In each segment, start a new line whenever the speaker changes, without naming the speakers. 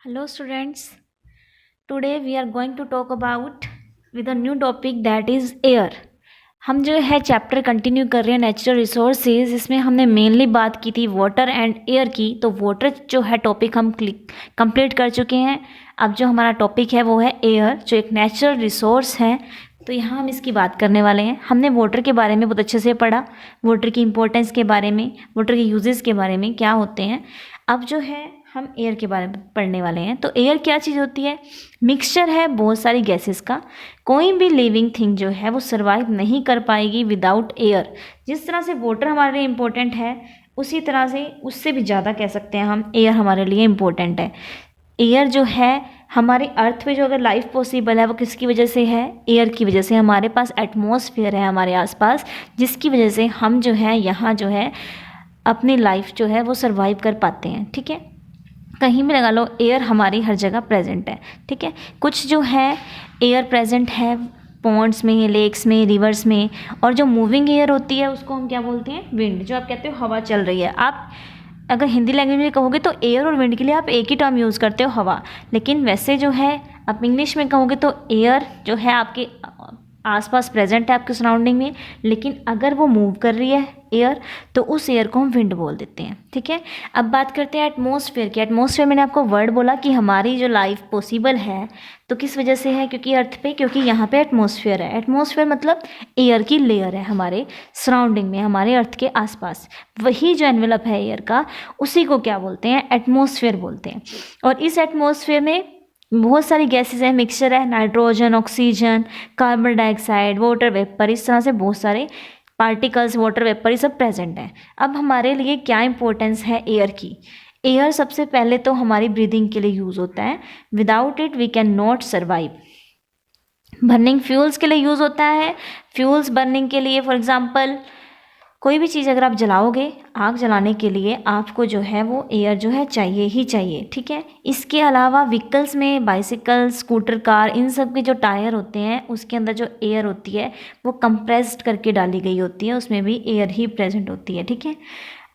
Hello students, today we are going to talk about with a new topic that is air. हम जो है chapter continue कर रहे हैं नेचुरल रिसोर्सेज। इसमें हमने मेनली बात की थी वाटर एंड एयर की। तो वाटर जो है टॉपिक हम कंप्लीट कर चुके हैं। अब जो हमारा टॉपिक है वो है एयर, जो एक नेचुरल रिसोर्स है। तो यहाँ हम इसकी बात करने वाले हैं। हमने वाटर के बारे में बहुत अच्छे से पढ़ा, वाटर की इंपॉर्टेंस के बारे में, वाटर के यूजेस के बारे में क्या होते हैं। अब जो है हम एयर के बारे में पढ़ने वाले हैं। तो एयर क्या चीज़ होती है? मिक्सचर है बहुत सारी गैसेस का। कोई भी लिविंग थिंग जो है वो सर्वाइव नहीं कर पाएगी विदाउट एयर। जिस तरह से वाटर हमारे लिए इम्पोर्टेंट है, उसी तरह से उससे भी ज़्यादा कह सकते हैं हम, एयर हमारे लिए इम्पोर्टेंट है। एयर जो है हमारे अर्थ पे जो अगर लाइफ पॉसिबल है वो किसकी वजह से है? एयर की वजह से। हमारे पास एटमॉस्फेयर है हमारे आसपास, जिसकी वजह से हम जो है यहाँ जो है अपनी लाइफ जो है वो सर्वाइव कर पाते हैं। ठीक है, कहीं भी लगा लो, एयर हमारी हर जगह प्रेजेंट है। ठीक है, कुछ जो है एयर प्रेजेंट है पॉन्ड्स में, लेक्स में, रिवर्स में। और जो मूविंग एयर होती है उसको हम क्या बोलते हैं? विंड। जो आप कहते हो हवा चल रही है, आप अगर हिंदी लैंग्वेज में कहोगे तो एयर और विंड के लिए आप एक ही टर्म यूज़ करते हो, हवा। लेकिन वैसे जो है आप इंग्लिश में कहोगे तो एयर जो है आपके आसपास प्रेजेंट है, आपके सराउंडिंग में। लेकिन अगर वो मूव कर रही है एयर, तो उस एयर को हम विंड बोल देते हैं। ठीक है, अब बात करते हैं एटमॉस्फेयर की। एटमॉस्फेयर मैंने आपको वर्ड बोला कि हमारी जो लाइफ पॉसिबल है तो किस वजह से है? क्योंकि अर्थ पे, क्योंकि यहाँ पे एटमॉस्फेयर है। एटमॉस्फेयर मतलब एयर की लेयर है हमारे सराउंडिंग में, हमारे अर्थ के आसपास। वही जो एनवेलप है एयर का, उसी को क्या बोलते हैं? एटमॉस्फेयर बोलते हैं। और इस एटमॉस्फेयर में बहुत सारी गैसेस है, मिक्सचर है, nitrogen, oxygen, carbon dioxide, water vapour, इस तरह से बहुत सारे पार्टिकल्स, वाटर वेपर, ये सब प्रेजेंट हैं। अब हमारे लिए क्या इंपॉर्टेंस है एयर की? एयर सबसे पहले तो हमारी ब्रीदिंग के लिए यूज़ होता है। Without it we cannot survive. Burning fuels के लिए यूज़ होता है। फ्यूल्स बर्निंग के लिए, फॉर एग्जांपल कोई भी चीज़ अगर आप जलाओगे, आग जलाने के लिए आपको जो है वो एयर जो है चाहिए ही चाहिए। ठीक है, इसके अलावा व्हीकल्स में, बाइसिकल, स्कूटर, कार, इन सब के जो टायर होते हैं उसके अंदर जो एयर होती है वो कंप्रेस्ड करके डाली गई होती है, उसमें भी एयर ही प्रेजेंट होती है। ठीक है,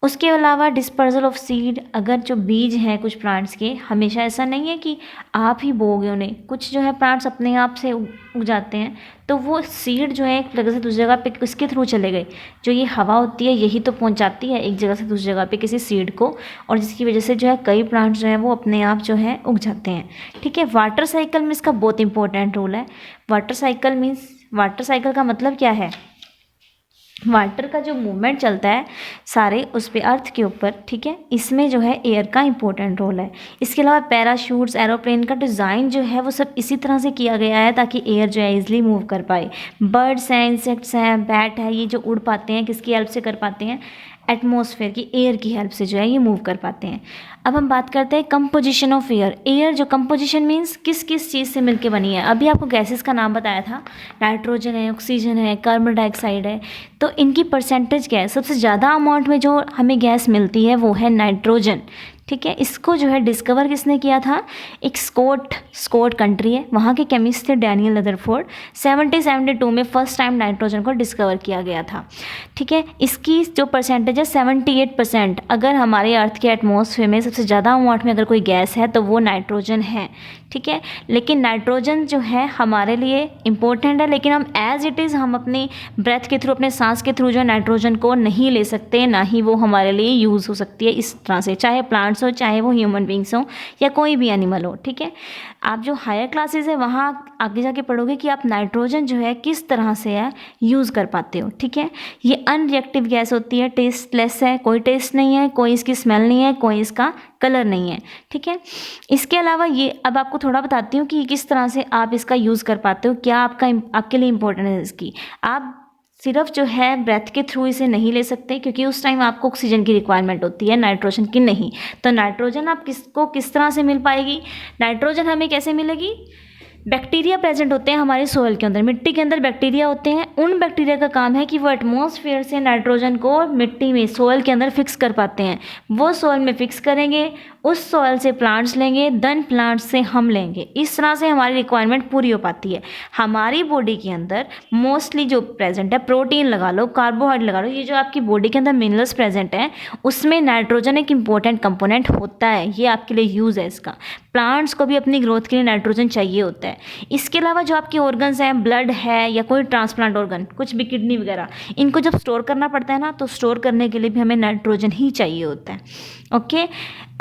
उसके अलावा डिस्पर्जल ऑफ सीड, अगर जो बीज हैं कुछ प्लांट्स के, हमेशा ऐसा नहीं है कि आप ही बोओगे उन्हें। कुछ जो है प्लांट्स अपने आप से उग जाते हैं, तो वो सीड जो है एक जगह से दूसरी जगह पे किसके थ्रू चले गए? जो ये हवा होती है यही तो पहुंचाती है एक जगह से दूसरी जगह पे किसी सीड को, और जिसकी वजह से जो है कई प्लांट्स जो हैं वो अपने आप जो है उग जाते हैं। ठीक है, वाटर साइकिल में इसका बहुत इंपॉर्टेंट रोल है। Water cycle means, water cycle का मतलब क्या है? वाटर का जो मूवमेंट चलता है सारे उस पे अर्थ के ऊपर। ठीक है, इसमें जो है एयर का इंपॉर्टेंट रोल है। इसके अलावा पैराशूट्स, एरोप्लेन का डिज़ाइन जो है वो सब इसी तरह से किया गया है ताकि एयर जो है इजीली मूव कर पाए। बर्ड्स हैं, इंसेक्ट्स हैं, बैट है, ये जो उड़ पाते हैं किसकी हेल्प से कर पाते हैं? एटमॉस्फेयर की, एयर की हेल्प से जो है ये मूव कर पाते हैं। अब हम बात करते हैं कंपोजिशन ऑफ एयर। एयर जो कंपोजिशन मीन्स किस किस चीज़ से मिलके बनी है। अभी आपको गैसेस का नाम बताया था, नाइट्रोजन है, ऑक्सीजन है, कार्बन डाइऑक्साइड है। तो इनकी परसेंटेज क्या है? सबसे ज़्यादा अमाउंट में जो हमें गैस मिलती है वो है नाइट्रोजन। ठीक है, इसको जो है डिस्कवर किसने किया था? एक स्कॉट कंट्री है, वहाँ के केमिस्ट थे डैनियल रदरफोर्ड। 1772 में फर्स्ट टाइम नाइट्रोजन को डिस्कवर किया गया था। ठीक है, इसकी जो परसेंटेज है 78%। अगर हमारे अर्थ के एटमॉस्फेयर में सबसे ज़्यादा अमाउंट में अगर कोई गैस है तो वो नाइट्रोजन है। ठीक है, लेकिन नाइट्रोजन जो है हमारे लिए इम्पोर्टेंट है, लेकिन हम एज इट इज़ हम अपनी ब्रेथ के थ्रू, अपने सांस के थ्रू जो है नाइट्रोजन को नहीं ले सकते, ना ही वो हमारे लिए यूज़ हो सकती है इस तरह से, चाहे प्लांट्स हो, चाहे वो ह्यूमन बींग्स हो, या कोई भी एनिमल हो। ठीक है, आप जो हायर क्लासेस है वहाँ आगे जाके पढ़ोगे कि आप नाइट्रोजन जो है किस तरह से है यूज़ कर पाते हो। ठीक है, ये अनरिएक्टिव गैस होती है, टेस्टलेस है, कोई टेस्ट नहीं है, कोई इसकी स्मेल नहीं है, कोई इसका कलर नहीं है। ठीक है, इसके अलावा ये अब आपको थोड़ा बताती हूँ कि किस तरह से आप इसका यूज़ कर पाते हो, क्या आपके लिए इम्पोर्टेंट है इसकी। आप सिर्फ जो है ब्रेथ के थ्रू इसे नहीं ले सकते, क्योंकि उस टाइम आपको ऑक्सीजन की रिक्वायरमेंट होती है, नाइट्रोजन की नहीं। तो नाइट्रोजन आप किस तरह से मिल पाएगी? नाइट्रोजन हमें कैसे मिलेगी? बैक्टीरिया प्रेजेंट होते हैं हमारे सोइल के अंदर, मिट्टी के अंदर बैक्टीरिया होते हैं। उन बैक्टीरिया का काम है कि वो एटमॉस्फेयर से नाइट्रोजन को मिट्टी में, सोइल के अंदर फिक्स कर पाते हैं। वो सोइल में फिक्स करेंगे उस सॉइल से प्लांट्स लेंगे, देन प्लांट्स से हम लेंगे। इस तरह से हमारी रिक्वायरमेंट पूरी हो पाती है। हमारी बॉडी के अंदर मोस्टली जो प्रेजेंट है, प्रोटीन लगा लो, कार्बोहाइड्रेट लगा लो, ये जो आपकी बॉडी के अंदर मिनरल्स प्रेजेंट हैं उसमें नाइट्रोजन एक इंपॉर्टेंट कंपोनेंट होता है। ये आपके लिए यूज़ है इसका। प्लांट्स को भी अपनी ग्रोथ के लिए नाइट्रोजन चाहिए होता है। इसके अलावा जो आपके ऑर्गन्स हैं, ब्लड है या कोई ट्रांसप्लांट ऑर्गन, कुछ भी किडनी वगैरह, इनको जब स्टोर करना पड़ता है ना, तो स्टोर करने के लिए भी हमें नाइट्रोजन ही चाहिए होता है। ओके,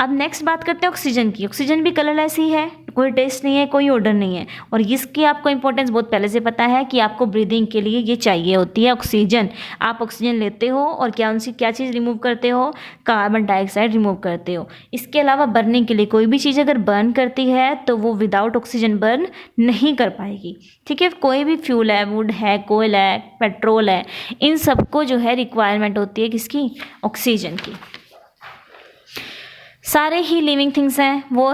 अब नेक्स्ट बात करते हैं ऑक्सीजन की। ऑक्सीजन भी कलरलेस ही है, कोई टेस्ट नहीं है, कोई ऑर्डर नहीं है, और इसकी आपको इंपॉर्टेंस बहुत पहले से पता है कि आपको ब्रीदिंग के लिए ये चाहिए होती है ऑक्सीजन। आप ऑक्सीजन लेते हो और क्या उनसे क्या चीज़ रिमूव करते हो? कार्बन डाइऑक्साइड रिमूव करते हो। इसके अलावा बर्निंग के लिए कोई भी चीज़ अगर बर्न करती है तो वो विदाउट ऑक्सीजन बर्न नहीं कर पाएगी। ठीक है, कोई भी फ्यूल है, वुड है, कोयल है, पेट्रोल है, इन सबको जो है रिक्वायरमेंट होती है किसकी? ऑक्सीजन की। सारे ही लिविंग थिंग्स हैं वो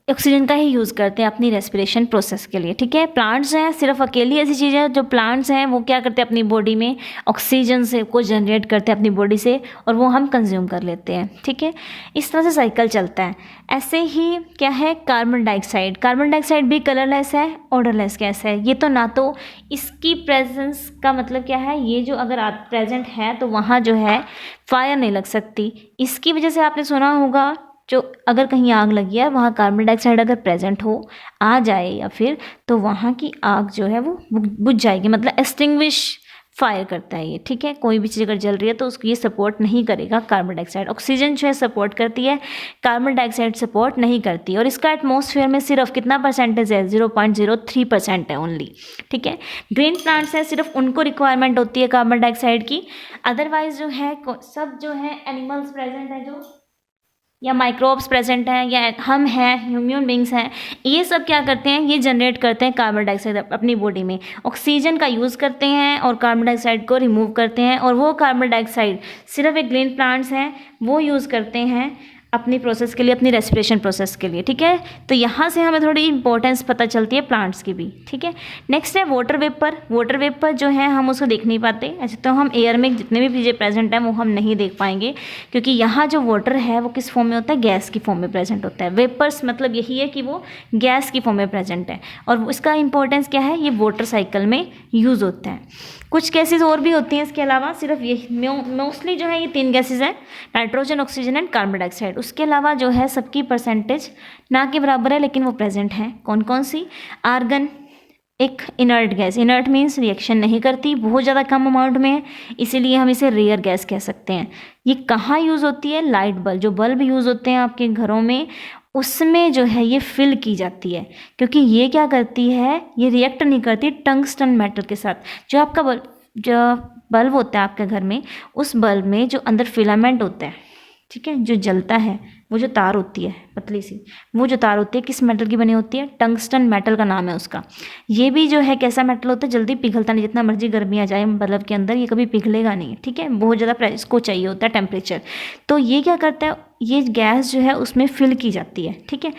ऑक्सीजन का ही यूज़ करते हैं अपनी रेस्पिरेशन प्रोसेस के लिए। ठीक है, प्लांट्स हैं, सिर्फ अकेली ऐसी चीज़ है जो प्लांट्स हैं वो क्या करते हैं अपनी बॉडी में ऑक्सीजन से को जनरेट करते हैं अपनी बॉडी से, और वो हम कंज्यूम कर लेते हैं। ठीक है, इस तरह से साइकिल चलता है। ऐसे ही क्या है, कार्बन डाइऑक्साइड। कार्बन डाइऑक्साइड भी कलरलेस है, ऑडरलेस गैस है। ये तो ना तो इसकी प्रेजेंस का मतलब क्या है, ये जो अगर आप प्रेजेंट है तो वहाँ जो है फायर नहीं लग सकती। इसकी वजह से आपने सुना होगा जो अगर कहीं आग लगी है, वहाँ कार्बन डाइऑक्साइड अगर प्रेजेंट हो, आ जाए या फिर, तो वहाँ की आग जो है वो बुझ जाएगी, मतलब एक्सटिंग्विश फायर करता है ये। ठीक है, कोई भी चीज़ अगर जल रही है तो उसको ये सपोर्ट नहीं करेगा कार्बन डाइऑक्साइड। ऑक्सीजन जो है सपोर्ट करती है, कार्बन डाइऑक्साइड सपोर्ट नहीं करती, और इसका एटमॉस्फेयर में सिर्फ कितना परसेंटेज है? 0.03% है ओनली। ठीक है, ग्रीन प्लांट्स है, सिर्फ उनको रिक्वायरमेंट होती है कार्बन डाइऑक्साइड की। अदरवाइज जो है सब जो है एनिमल्स प्रेजेंट है जो, या माइक्रोब्स प्रेजेंट हैं, या हम हैं, ह्यूमन बींग्स हैं, ये सब क्या करते हैं? ये जनरेट करते हैं कार्बन डाइऑक्साइड अपनी बॉडी में, ऑक्सीजन का यूज़ करते हैं और कार्बन डाइऑक्साइड को रिमूव करते हैं। और वो कार्बन डाइऑक्साइड सिर्फ एक ग्रीन प्लांट्स हैं वो यूज़ करते हैं अपनी प्रोसेस के लिए, अपनी रेस्पिरेशन प्रोसेस के लिए। ठीक है, तो यहाँ से हमें थोड़ी इंपॉर्टेंस पता चलती है प्लांट्स की भी। ठीक है, नेक्स्ट है वाटर वेपर। वाटर वेपर जो है हम उसको देख नहीं पाते, ऐसे तो हम एयर में जितने भी चीज़ें प्रेजेंट हैं वो हम नहीं देख पाएंगे, क्योंकि यहाँ जो वाटर है वो किस फॉर्म में होता है? गैस की फॉर्म में प्रेजेंट होता है। वेपर्स मतलब यही है कि वो गैस की फॉर्म में प्रेजेंट है, और इसका इंपॉर्टेंस क्या है? ये वाटर साइकिल में यूज़ होता है। कुछ गैसेज और भी होती हैं इसके अलावा, सिर्फ ये मोस्टली जो है ये 3 गैसेज हैं, nitrogen, oxygen and carbon dioxide. उसके अलावा जो है सबकी परसेंटेज ना के बराबर है, लेकिन वो प्रेजेंट हैं। कौन कौन सी? आर्गन एक inert gas, inert means reaction नहीं करती, बहुत ज़्यादा कम अमाउंट में है, इसीलिए हम इसे रेयर गैस कह सकते हैं। ये कहाँ यूज़ होती है? लाइट बल्ब, जो बल्ब यूज़ होते हैं आपके घरों में, उसमें जो है ये फिल की जाती है, क्योंकि ये क्या करती है? ये रिएक्ट नहीं करती टंगस्टन मेटल के साथ। जो आपका बल्ब होता है आपके घर में, उस बल्ब में जो अंदर फिलामेंट होता है, ठीक है, जो जलता है, वो जो तार होती है पतली सी, वो जो तार होती है किस मेटल की बनी होती है? टंगस्टन मेटल का नाम है उसका। ये भी जो है कैसा मेटल होता है? जल्दी पिघलता नहीं, जितना मर्जी गर्मी आ जाए बल्ब के अंदर ये कभी पिघलेगा नहीं। ठीक है, बहुत ज़्यादा इसको चाहिए होता है टेम्परेचर। तो ये क्या करता है? ये गैस जो है उसमें फिल की जाती है। ठीक है,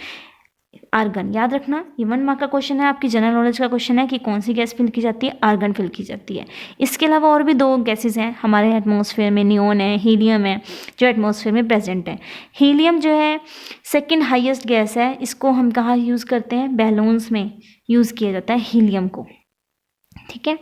आर्गन याद रखना, ये 1 मार्क का क्वेश्चन है, आपकी जनरल नॉलेज का क्वेश्चन है कि कौन सी गैस फिल की जाती है? आर्गन फिल की जाती है। इसके अलावा और भी 2 गैसेस हैं हमारे एटमॉस्फेयर में, नियोन है, हीलियम है, जो एटमॉस्फेयर में प्रेजेंट है। हीलियम जो है सेकंड हाईएस्ट गैस है, इसको हम कहाँ यूज़ करते हैं? बैलून्स में यूज़ किया जाता है हीलियम को। ठीक है,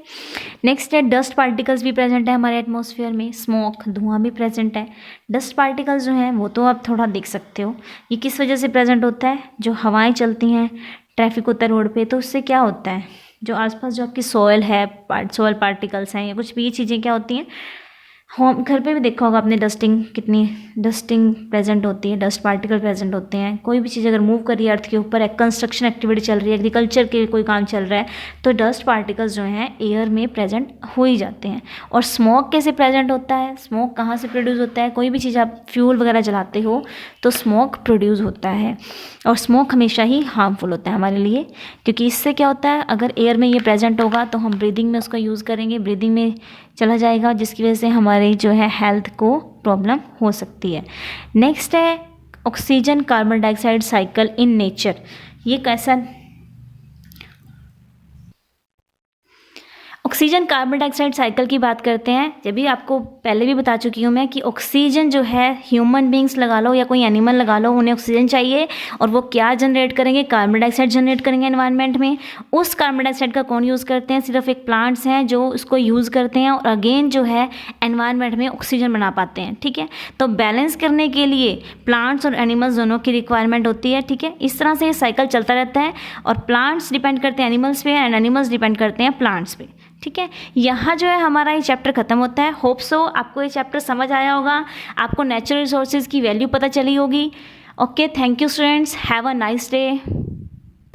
नेक्स्ट है डस्ट पार्टिकल्स भी प्रेजेंट है हमारे एटमॉस्फेयर में, स्मोक, धुआं भी प्रेजेंट है। डस्ट पार्टिकल्स जो हैं वो तो आप थोड़ा देख सकते हो, ये किस वजह से प्रेजेंट होता है? जो हवाएं चलती हैं, ट्रैफिक होता है रोड पे, तो उससे क्या होता है? जो आसपास जो आपकी सॉइल है, सॉइल पार्टिकल्स हैं या कुछ भी चीज़ें क्या होती हैं, होम घर पे भी देखा होगा आपने, डस्टिंग, कितनी डस्टिंग प्रेजेंट होती है, डस्ट पार्टिकल प्रेजेंट होते हैं। कोई भी चीज़ अगर मूव कर रही है अर्थ के ऊपर, एक कंस्ट्रक्शन एक्टिविटी चल रही है, एग्रीकल्चर के कोई काम चल रहा है, तो डस्ट पार्टिकल्स जो हैं एयर में प्रेजेंट हो ही जाते हैं। और स्मोक कैसे प्रेजेंट होता है? स्मोक कहाँ से प्रोड्यूस होता है? कोई भी चीज़ आप फ्यूल वगैरह जलाते हो तो स्मोक प्रोड्यूस होता है, और स्मोक हमेशा ही हार्मफुल होता है हमारे लिए, क्योंकि इससे क्या होता है? अगर एयर में ये प्रेजेंट होगा तो हम ब्रीदिंग में उसका यूज़ करेंगे, ब्रीदिंग में चला जाएगा, जिसकी वजह से हमारी जो है हेल्थ को प्रॉब्लम हो सकती है। नेक्स्ट है oxygen carbon dioxide cycle in nature. ये कैसा? ऑक्सीजन कार्बन डाइऑक्साइड साइकिल की बात करते हैं। जब भी आपको पहले भी बता चुकी हूँ मैं कि ऑक्सीजन जो है ह्यूमन बींग्स लगा लो या कोई एनिमल लगा लो, उन्हें ऑक्सीजन चाहिए और वो क्या जनरेट करेंगे, कार्बन डाइऑक्साइड जनरेट करेंगे एनवायरनमेंट में। उस कार्बन डाइऑक्साइड का कौन यूज़ करते हैं, सिर्फ एक प्लांट्स हैं जो उसको यूज़ करते हैं और अगेन जो है एनवायरनमेंट में ऑक्सीजन बना पाते हैं। ठीक है, तो बैलेंस करने के लिए प्लांट्स और एनिमल्स दोनों की रिक्वायरमेंट होती है। ठीक है, इस तरह से ये साइकिल चलता रहता है और प्लांट्स डिपेंड करते हैं एनिमल्स पे एंड एनिमल्स डिपेंड करते हैं प्लांट्स पे। ठीक है, यहाँ जो है हमारा ये चैप्टर खत्म होता है। होप सो आपको ये चैप्टर समझ आया होगा, आपको नेचुरल रिसोर्सेज की वैल्यू पता चली होगी। Okay, thank you students, have a nice day.